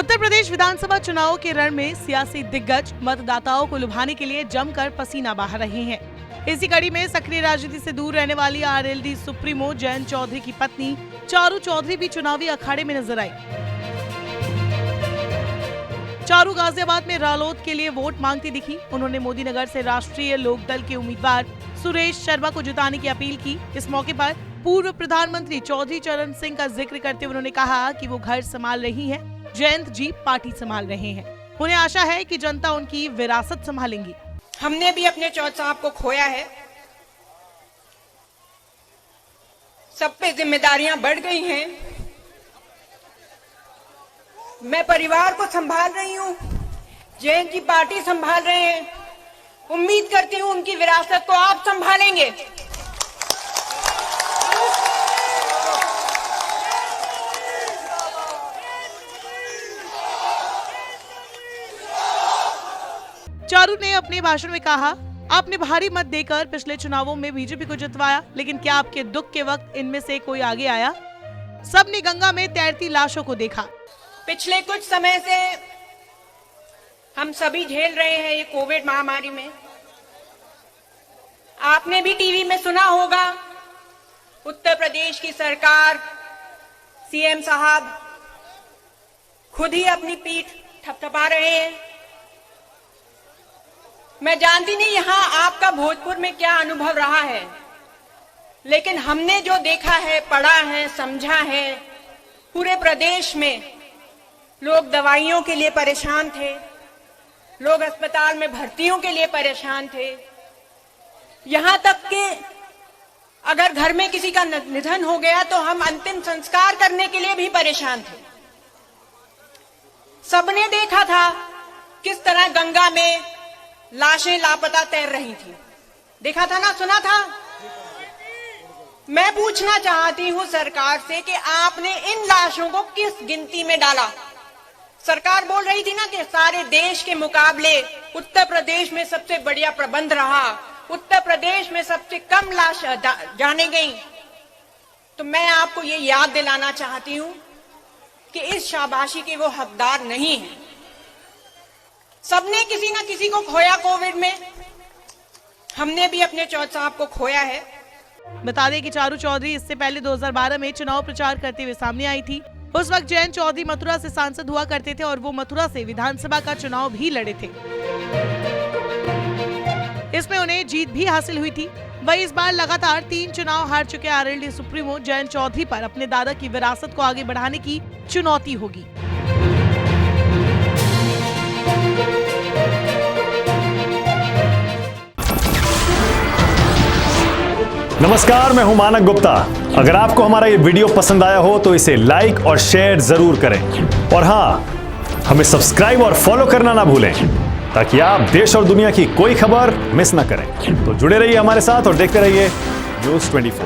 उत्तर प्रदेश विधानसभा चुनाव के रण में सियासी दिग्गज मतदाताओं को लुभाने के लिए जमकर पसीना बहा रहे हैं। इसी कड़ी में सक्रिय राजनीति से दूर रहने वाली आरएलडी सुप्रीमो जयंत चौधरी की पत्नी चारू चौधरी भी चुनावी अखाड़े में नजर आई। चारू गाजियाबाद में रालोद के लिए वोट मांगती दिखी। उन्होंने मोदी नगर से राष्ट्रीय लोकदल के उम्मीदवार सुरेश शर्मा को जिताने की अपील की। इस मौके पर पूर्व प्रधानमंत्री चौधरी चरण सिंह का जिक्र करते हुए उन्होंने कहा कि वो घर संभाल रही हैं, जयंत जी पार्टी संभाल रहे हैं। उन्हें आशा है कि जनता उनकी विरासत संभालेंगी। हमने भी अपने चौधरी साहब को खोया है। सब पे जिम्मेदारियां बढ़ गई हैं। मैं परिवार को संभाल रही हूं, जयंत जी पार्टी संभाल रहे हैं। उम्मीद करती हूं उनकी विरासत को आप संभालेंगे। चारू ने अपने भाषण में कहा, आपने भारी मत देकर पिछले चुनावों में बीजेपी को जितवाया, लेकिन क्या आपके दुख के वक्त इनमें से कोई आगे आया? सबने गंगा में तैरती लाशों को देखा। पिछले कुछ समय से हम सभी झेल रहे हैं ये कोविड महामारी में। आपने भी टीवी में सुना होगा, उत्तर प्रदेश की सरकार, सीएम साहब खुद ही अपनी पीठ थपथपा रहे हैं। मैं जानती नहीं यहां आपका भोजपुर में क्या अनुभव रहा है, लेकिन हमने जो देखा है, पढ़ा है, समझा है, पूरे प्रदेश में लोग दवाइयों के लिए परेशान थे, लोग अस्पताल में भर्तियों के लिए परेशान थे, यहां तक कि अगर घर में किसी का निधन हो गया तो हम अंतिम संस्कार करने के लिए भी परेशान थे। सबने देखा था किस तरह गंगा में लाशें लापता तैर रही थी। देखा था ना, सुना था। मैं पूछना चाहती हूं सरकार से कि आपने इन लाशों को किस गिनती में डाला? सरकार बोल रही थी ना कि सारे देश के मुकाबले उत्तर प्रदेश में सबसे बढ़िया प्रबंध रहा, उत्तर प्रदेश में सबसे कम लाश जाने गई। तो मैं आपको ये याद दिलाना चाहती हूं कि इस शाबाशी के वो हकदार नहीं है। सबने किसी ना किसी को खोया कोविड में। हमने भी अपने चौधरी साहब को खोया है। बता दें कि चारू चौधरी इससे पहले 2012 में चुनाव प्रचार करते हुए सामने आई थी। उस वक्त जयंत चौधरी मथुरा से सांसद हुआ करते थे और वो मथुरा से विधानसभा का चुनाव भी लड़े थे। इसमें उन्हें जीत भी हासिल हुई थी। वही इस बार लगातार 3 चुनाव हार चुके आरएलडी सुप्रीमो जयंत चौधरी पर अपने दादा की विरासत को आगे बढ़ाने की चुनौती होगी। नमस्कार, मैं हूं मानक गुप्ता। अगर आपको हमारा ये वीडियो पसंद आया हो तो इसे लाइक और शेयर जरूर करें, और हाँ, हमें सब्सक्राइब और फॉलो करना ना भूलें ताकि आप देश और दुनिया की कोई खबर मिस ना करें। तो जुड़े रहिए हमारे साथ और देखते रहिए News 24।